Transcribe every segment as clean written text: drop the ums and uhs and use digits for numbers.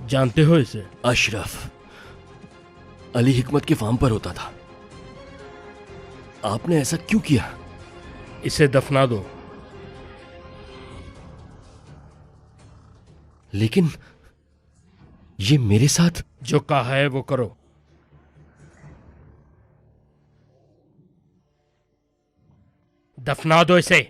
जानते हो इसे? अशरफ अली हिकमत के फार्म पर होता था। आपने ऐसा क्यों किया? इसे दफना दो। लेकिन ये मेरे साथ। जो कहा है वो करो। दफना दो इसे।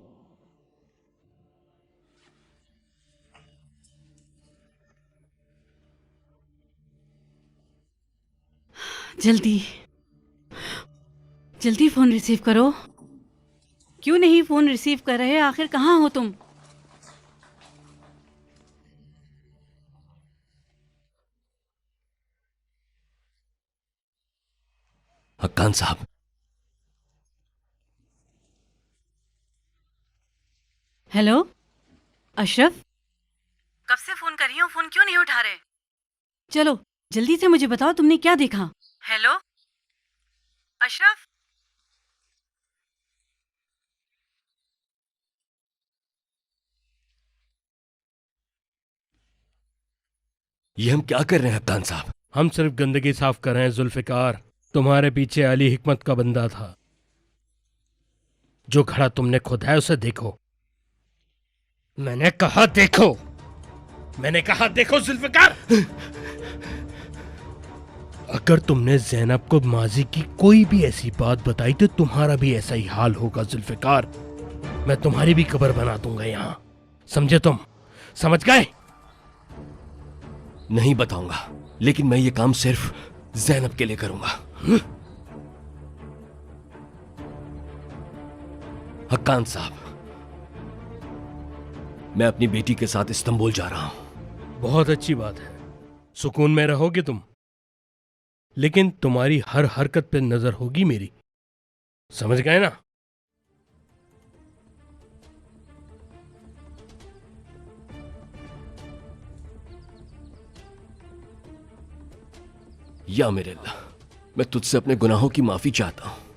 जल्दी जल्दी फोन रिसीव करो। क्यों नहीं फोन रिसीव कर रहे? आखिर कहाँ हो तुम? हक्कान साहब, हेलो अशरफ, कब से फोन कर रही हूँ, फोन क्यों नहीं उठा रहे? चलो जल्दी से मुझे बताओ तुमने क्या देखा? हेलो अशरफ। ये हम क्या कर रहे हैं हक्कान साहब? हम सिर्फ गंदगी साफ कर रहे हैं जुल्फिकार। तुम्हारे पीछे अली हिकमत का बंदा था। जो खड़ा तुमने खुद है उसे देखो। मैंने कहा देखो, मैंने कहा देखो जुल्फिकार। अगर तुमने जैनब को माजी की कोई भी ऐसी बात बताई तो तुम्हारा भी ऐसा ही हाल होगा जुल्फिकार। मैं तुम्हारी भी कब्र बना दूंगा यहां, समझे तुम? समझ गए? नहीं बताऊंगा, लेकिन मैं ये काम सिर्फ जैनब के लिए करूंगा। हक्कान साहब, मैं अपनी बेटी के साथ इस्तांबुल जा रहा हूं। बहुत अच्छी बात है, सुकून में रहोगे तुम, लेकिन तुम्हारी हर हरकत पे नजर होगी मेरी, समझ गए ना? या मेरे अल्लाह, मैं तुझसे अपने गुनाहों की माफी चाहता हूं।